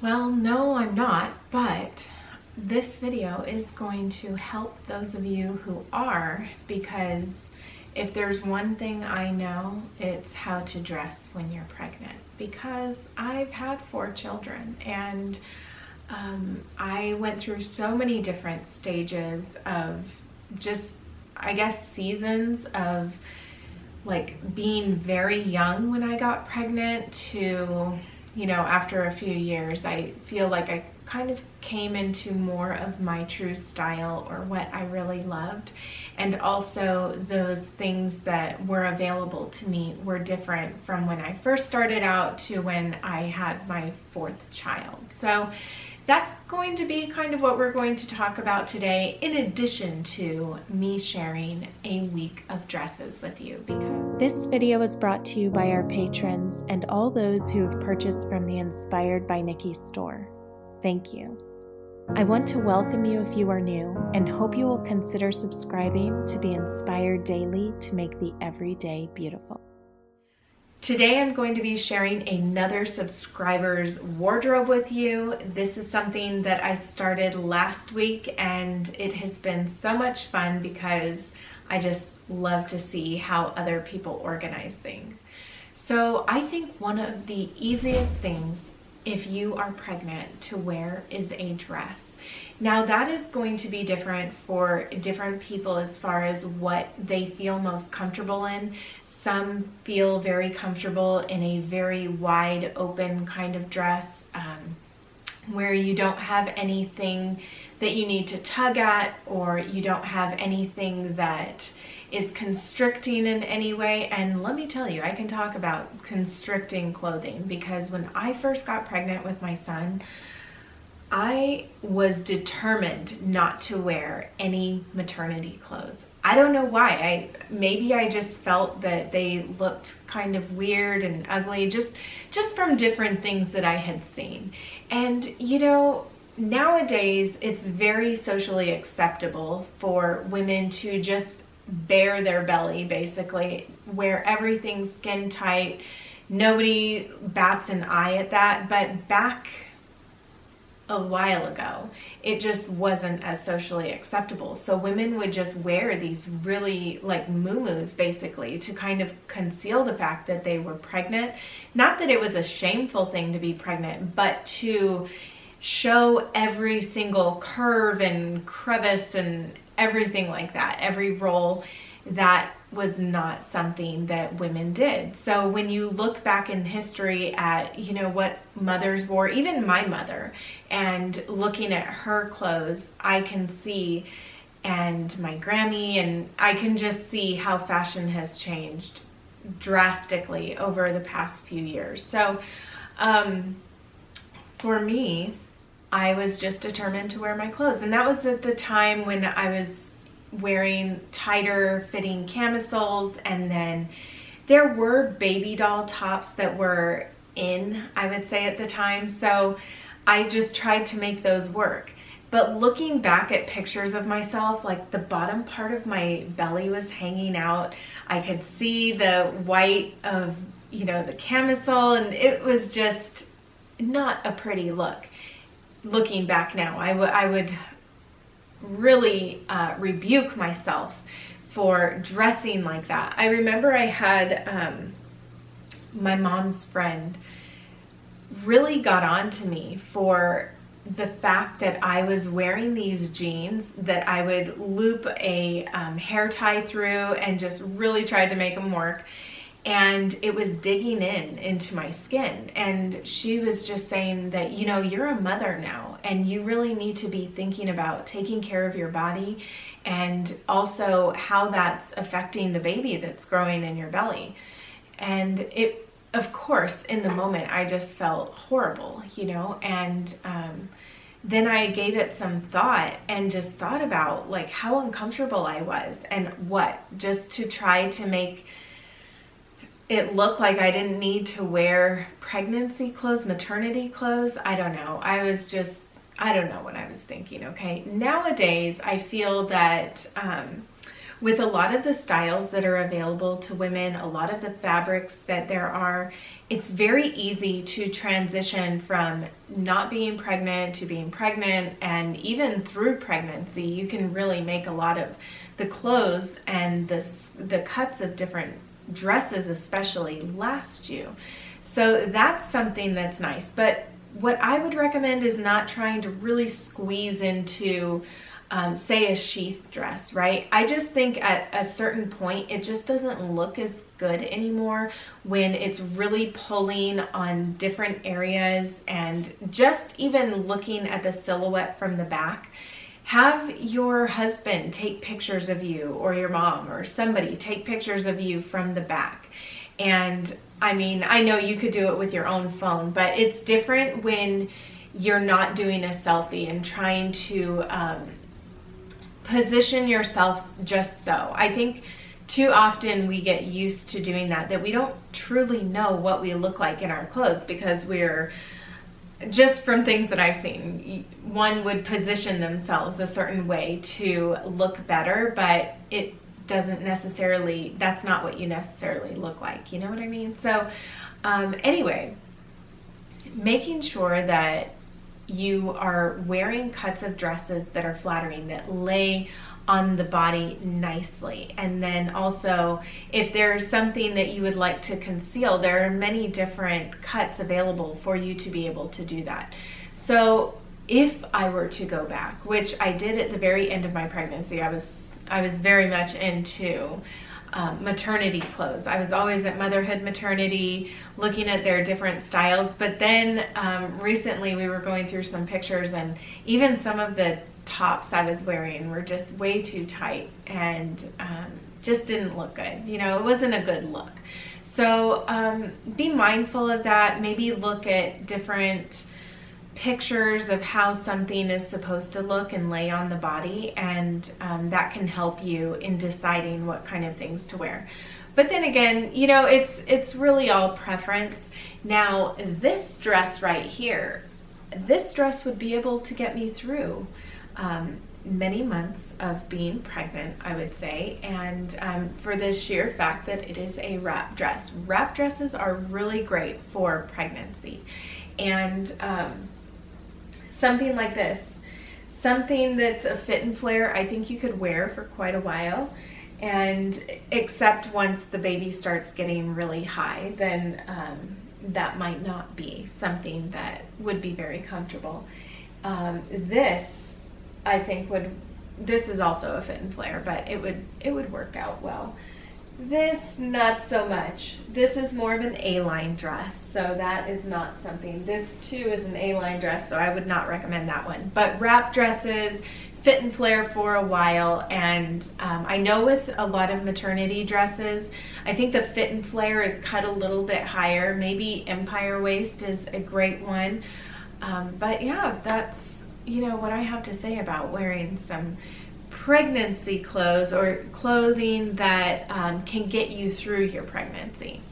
Well, no, I'm not, but this video is going to help those of you who are, because if there's one thing I know, it's how to dress when you're pregnant, because I've had 4 children and I went through so many different stages of just, I guess, seasons of like being very young when I got pregnant to, you know, after a few years, I feel like I kind of came into more of my true style, or what I really loved. And also those things that were available to me were different from when I first started out to when I had my 4th child. So that's going to be kind of what we're going to talk about today, in addition to me sharing a week of dresses with you. Because this video is brought to you by our patrons and all those who have purchased from the Inspired by Nikki store. Thank you. I want to welcome you if you are new, and hope you will consider subscribing to be inspired daily to make the everyday beautiful. today I'm going to be sharing another subscriber's wardrobe with you. This is something that I started last week, and it has been so much fun because I just love to see how other people organize things. So I think one of the easiest things if you are pregnant to wear is a dress. Now that is going to be different for different people as far as what they feel most comfortable in. Some feel very comfortable in a very wide open kind of dress where you don't have anything that you need to tug at, or you don't have anything that is constricting in any way. And let me tell you, I can talk about constricting clothing, because when I first got pregnant with my son, I was determined not to wear any maternity clothes. I don't know why. Maybe I just felt that they looked kind of weird and ugly, just from different things that I had seen. And you know, nowadays it's very socially acceptable for women to just bare their belly, basically, wear everything skin tight. Nobody bats an eye at that, but back a while ago, it just wasn't as socially acceptable. So women would just wear these really like muumuus, basically, to kind of conceal the fact that they were pregnant. Not that it was a shameful thing to be pregnant, but to show every single curve and crevice and everything like that, every roll. That was not something that women did. So when you look back in history at, you know, what mothers wore, even my mother, and looking at her clothes, I can see, and my Grammy, and I can just see how fashion has changed drastically over the past few years. So for me, I was just determined to wear my clothes. And that was at the time when I was wearing tighter fitting camisoles, and then there were baby doll tops that were in, I would say, at the time. So I just tried to make those work. But looking back at pictures of myself, like the bottom part of my belly was hanging out. I could see the white of, you know, the camisole, and it was just not a pretty look. Looking back now, I would really rebuke myself for dressing like that. I remember I had my mom's friend really got on to me for the fact that I was wearing these jeans that I would loop a hair tie through and just really tried to make them work. And it was digging into my skin. And she was just saying that, you know, you're a mother now, and you really need to be thinking about taking care of your body, and also how that's affecting the baby that's growing in your belly. And it, of course, in the moment, I just felt horrible, you know, and then I gave it some thought and just thought about like how uncomfortable I was, and what, just to try to make it looked like I didn't need to wear pregnancy clothes, maternity clothes. I don't know. I don't know what I was thinking, okay? Nowadays, I feel that with a lot of the styles that are available to women, a lot of the fabrics that there are, it's very easy to transition from not being pregnant to being pregnant, and even through pregnancy, you can really make a lot of the clothes and the cuts of different dresses especially last you. So that's something that's nice. But what I would recommend is not trying to really squeeze into say a sheath dress, right? I just think at a certain point, it just doesn't look as good anymore when it's really pulling on different areas, and just even looking at the silhouette from the back. Have your husband take pictures of you, or your mom or somebody take pictures of you from the back. And I mean, I know you could do it with your own phone, but it's different when you're not doing a selfie and trying to position yourself just so. I think too often we get used to doing that we don't truly know what we look like in our clothes, because we're just, from things that I've seen, one would position themselves a certain way to look better, but it doesn't necessarily, that's not what you necessarily look like, you know what I mean? So anyway, making sure that you are wearing cuts of dresses that are flattering, that lay on the body nicely. And then also, if there's something that you would like to conceal, there are many different cuts available for you to be able to do that. So if I were to go back, which I did at the very end of my pregnancy, I was very much into maternity clothes. I was always at Motherhood Maternity looking at their different styles, but then recently we were going through some pictures, and even some of the tops I was wearing were just way too tight and just didn't look good. You know, it wasn't a good look. So be mindful of that. Maybe look at different pictures of how something is supposed to look and lay on the body, and that can help you in deciding what kind of things to wear. But then again, you know, it's really all preference. Now, this dress right here, this dress would be able to get me through many months of being pregnant, I would say, and for the sheer fact that it is a wrap dress. Wrap dresses are really great for pregnancy. And something like this, something that's a fit and flare, I think you could wear for quite a while, and except once the baby starts getting really high, then that might not be something that would be very comfortable. This, I think, this is also a fit and flare, but it would work out well. This, not so much. This is more of an A-line dress, so that is not something. This too is an A-line dress, so I would not recommend that one. But wrap dresses, fit and flare for a while, and I know with a lot of maternity dresses, I think the fit and flare is cut a little bit higher. Maybe Empire waist is a great one. But yeah, that's, you know, what I have to say about wearing some pregnancy clothes, or clothing that can get you through your pregnancy.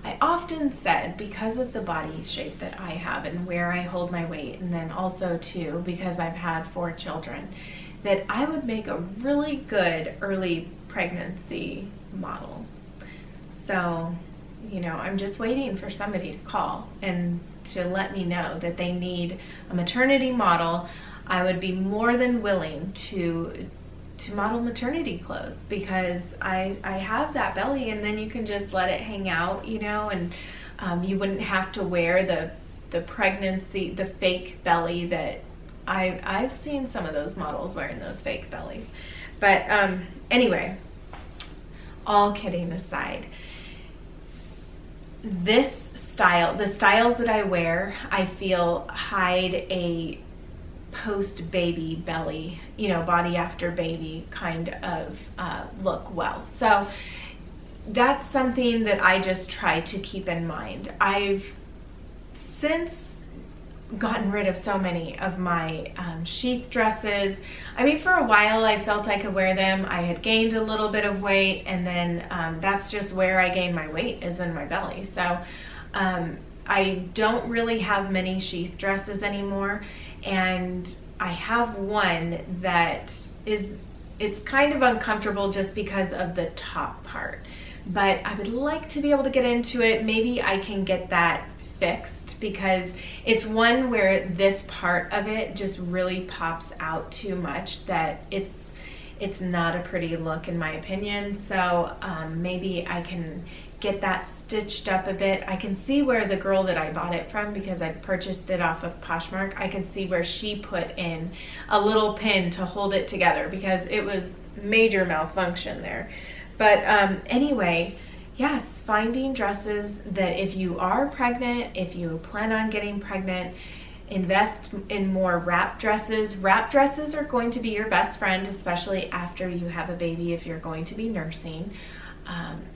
I often said, because of the body shape that I have and where I hold my weight, and then also too because I've had 4 children, that I would make a really good early pregnancy model. So, you know, I'm just waiting for somebody to call and to let me know that they need a maternity model. I would be more than willing to model maternity clothes, because I have that belly, and then you can just let it hang out, you know, and you wouldn't have to wear the pregnancy, the fake belly that I've seen some of those models wearing those fake bellies. But anyway, all kidding aside, this style, the styles that I wear, I feel hide a post-baby belly, you know, body after baby kind of look well. So that's something that I just try to keep in mind. I've since gotten rid of so many of my sheath dresses. I mean, for a while I felt I could wear them. I had gained a little bit of weight, and then that's just where I gained my weight, is in my belly. So I don't really have many sheath dresses anymore, and I have one that is it's kind of uncomfortable just because of the top part, but I would like to be able to get into it. Maybe I can get that fixed, because it's one where this part of it just really pops out too much, that it's not a pretty look in my opinion. So maybe I can get that stitched up a bit. I can see where the girl that I bought it from, because I purchased it off of Poshmark, I can see where she put in a little pin to hold it together, because it was major malfunction there. But anyway, yes, finding dresses that if you are pregnant, if you plan on getting pregnant, invest in more wrap dresses. Wrap dresses are going to be your best friend, especially after you have a baby, if you're going to be nursing.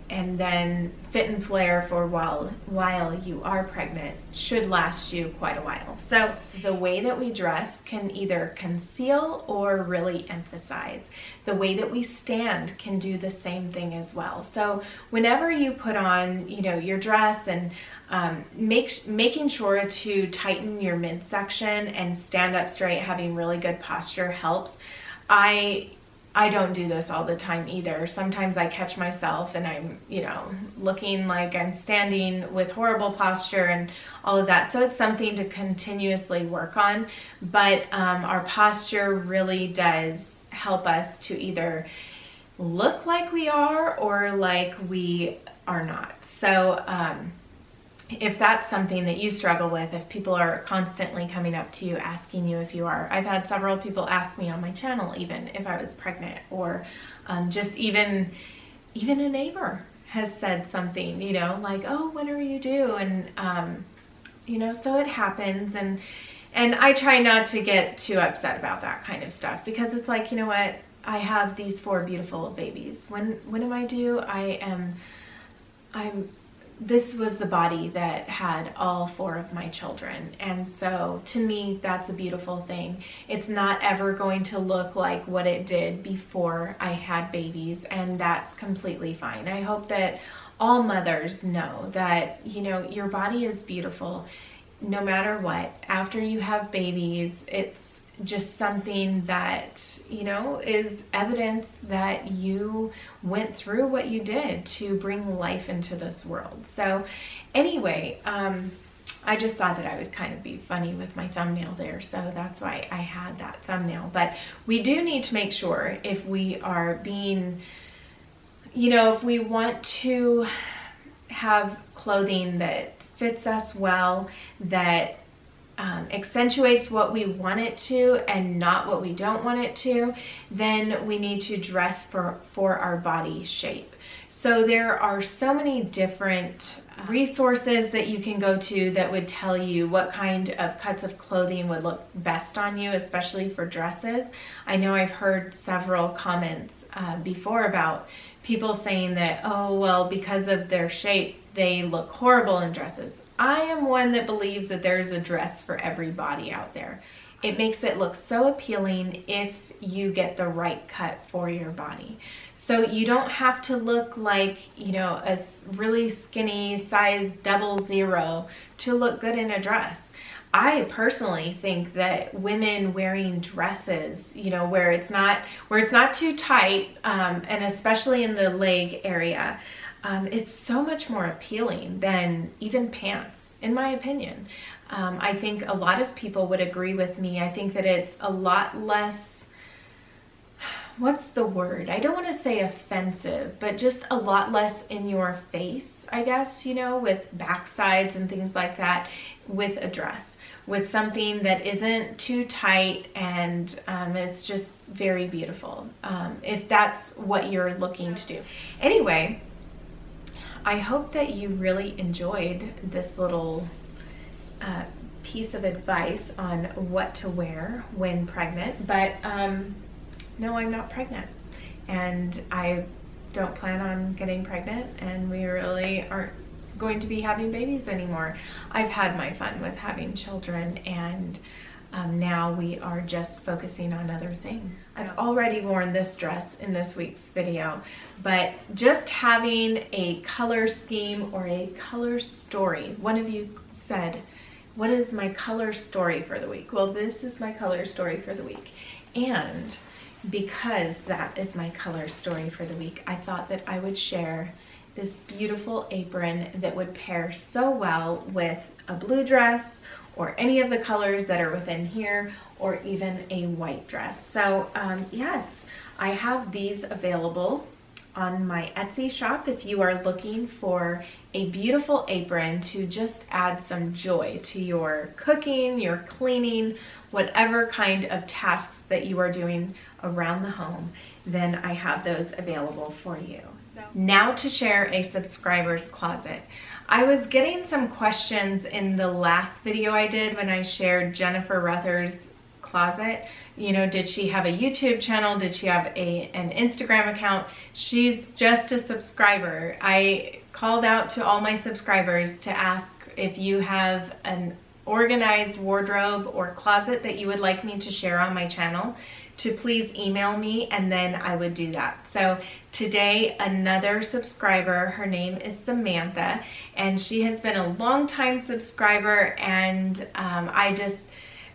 And then fit and flare for while you are pregnant should last you quite a while. So the way that we dress can either conceal or really emphasize. The way that we stand can do the same thing as well. So whenever you put on, you know, your dress, and making sure to tighten your midsection and stand up straight, having really good posture helps. I don't do this all the time either. Sometimes I catch myself and I'm, you know, looking like I'm standing with horrible posture and all of that. So it's something to continuously work on. But our posture really does help us to either look like we are or like we are not. So if that's something that you struggle with, if people are constantly coming up to you asking you if you are, I've had several people ask me on my channel even if I was pregnant, or just even a neighbor has said something, you know, like, oh, when are you due? And you know, so it happens, and I try not to get too upset about that kind of stuff, because it's like, you know what, I have these 4 beautiful babies. When am I due? This was the body that had all 4 of my children. And so to me, that's a beautiful thing. It's not ever going to look like what it did before I had babies, and that's completely fine. I hope that all mothers know that, you know, your body is beautiful no matter what. After you have babies, it's just something that, you know, is evidence that you went through what you did to bring life into this world. So anyway, I just thought that I would kind of be funny with my thumbnail there, so that's why I had that thumbnail. But we do need to make sure, if we are being, you know, if we want to have clothing that fits us well, that accentuates what we want it to and not what we don't want it to, then we need to dress for our body shape. So there are so many different resources that you can go to that would tell you what kind of cuts of clothing would look best on you, especially for dresses. I know I've heard several comments before about people saying that, oh, well, because of their shape, they look horrible in dresses. I am one that believes that there's a dress for every body out there. It makes it look so appealing if you get the right cut for your body. So you don't have to look like, you know, a really skinny size 00 to look good in a dress. I personally think that women wearing dresses, you know, where it's not too tight, and especially in the leg area, it's so much more appealing than even pants, in my opinion. I think a lot of people would agree with me. I think that it's a lot less, what's the word? I don't want to say offensive, but just a lot less in your face, I guess, you know, with backsides and things like that, with a dress, with something that isn't too tight, and it's just very beautiful, if that's what you're looking to do. Anyway, I hope that you really enjoyed this little piece of advice on what to wear when pregnant. But no, I'm not pregnant, and I don't plan on getting pregnant, and we really aren't going to be having babies anymore. I've had my fun with having children, and now we are just focusing on other things. I've already worn this dress in this week's video, but just having a color scheme or a color story. One of you said, what is my color story for the week? Well, this is my color story for the week. And because that is my color story for the week, I thought that I would share this beautiful apron that would pair so well with a blue dress or any of the colors that are within here, or even a white dress. So yes, I have these available on my Etsy shop if you are looking for a beautiful apron to just add some joy to your cooking, your cleaning, whatever kind of tasks that you are doing around the home, then I have those available for you. So now to share a subscriber's closet. I was getting some questions in the last video I did when I shared Jennifer Ruther's closet. You know, did she have a YouTube channel? Did she have an Instagram account? She's just a subscriber. I called out to all my subscribers to ask if you have an organized wardrobe or closet that you would like me to share on my channel, to please email me, and then I would do that. So today, another subscriber, her name is Samantha, and she has been a long-time subscriber, and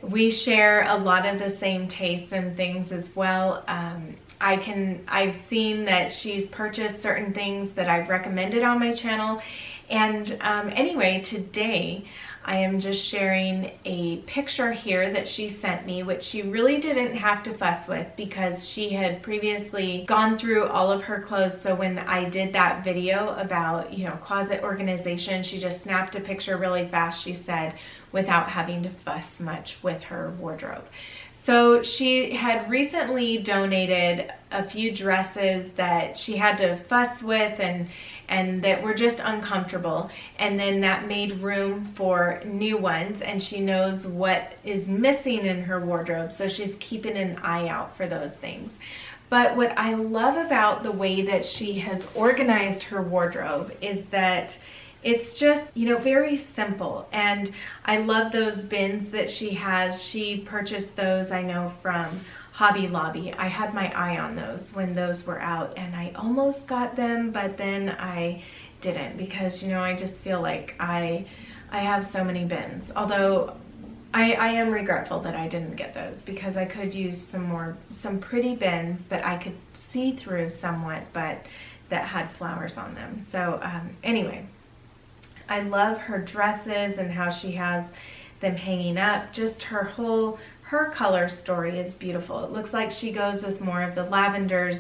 we share a lot of the same tastes and things as well. I've seen that she's purchased certain things that I've recommended on my channel. And anyway, today I am just sharing a picture here that she sent me, which she really didn't have to fuss with because she had previously gone through all of her clothes. So when I did that video about, you know, closet organization, she just snapped a picture really fast, she said, without having to fuss much with her wardrobe. So she had recently donated a few dresses that she had to fuss with and that were just uncomfortable, and then that made room for new ones, and she knows what is missing in her wardrobe, so she's keeping an eye out for those things. But what I love about the way that she has organized her wardrobe is that it's just, you know, very simple. And I love those bins that she has. She purchased those, I know, from Hobby Lobby. I had my eye on those when those were out, and I almost got them, but then I didn't because, you know, I just feel like I have so many bins. Although I am regretful that I didn't get those because I could use some pretty bins that I could see through somewhat, but that had flowers on them. So anyway, I love her dresses and how she has them hanging up. Just her color story is beautiful. It looks like she goes with more of the lavenders,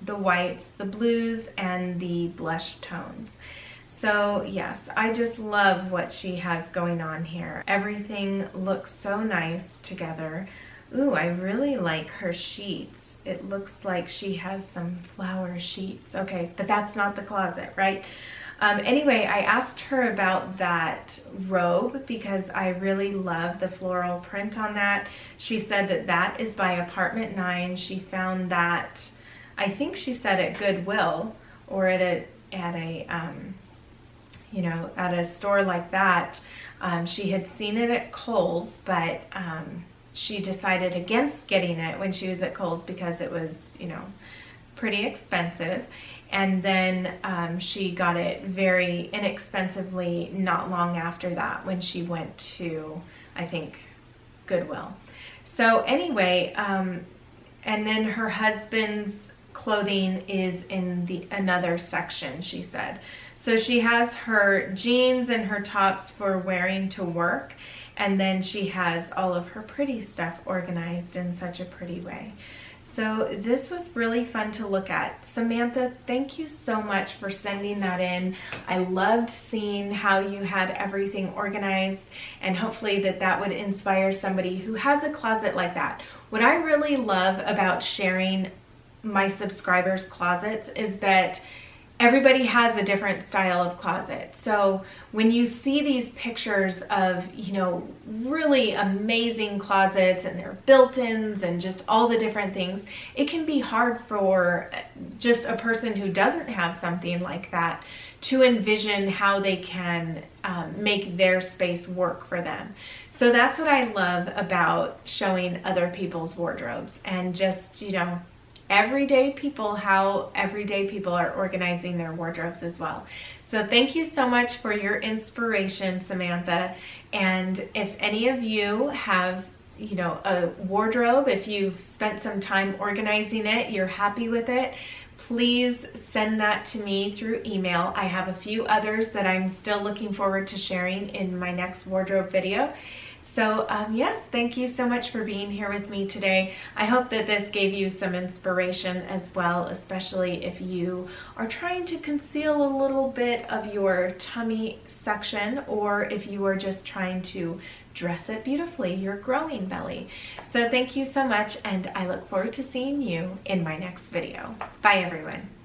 the whites, the blues, and the blush tones. So yes, I just love what she has going on here. Everything looks so nice together. Ooh, I really like her sheets. It looks like she has some flower sheets. Okay, but that's not the closet, right? Anyway, I asked her about that robe because I really love the floral print on that. She said that that is by Apartment 9. She found that, I think she said at Goodwill or at a you know, at a store like that. She had seen it at Kohl's, but she decided against getting it when she was at Kohl's because it was, you know, pretty expensive. And then she got it very inexpensively not long after that when she went to, I think, Goodwill. So anyway, and then her husband's clothing is in another section, she said. So she has her jeans and her tops for wearing to work, and then she has all of her pretty stuff organized in such a pretty way. So this was really fun to look at. Samantha, thank you so much for sending that in. I loved seeing how you had everything organized, and hopefully that would inspire somebody who has a closet like that. What I really love about sharing my subscribers' closets is that everybody has a different style of closet. So when you see these pictures of, you know, really amazing closets and their built-ins and just all the different things, it can be hard for just a person who doesn't have something like that to envision how they can make their space work for them. So that's what I love about showing other people's wardrobes and just, you know, everyday people, how everyday people are organizing their wardrobes as well. So thank you so much for your inspiration, Samantha. And if any of you have you know, a wardrobe, if you've spent some time organizing it, you're happy with it, please send that to me through email. I have a few others that I'm still looking forward to sharing in my next wardrobe video. So yes, thank you so much for being here with me today. I hope that this gave you some inspiration as well, especially if you are trying to conceal a little bit of your tummy section, or if you are just trying to dress it beautifully, your growing belly. So thank you so much, and I look forward to seeing you in my next video. Bye everyone.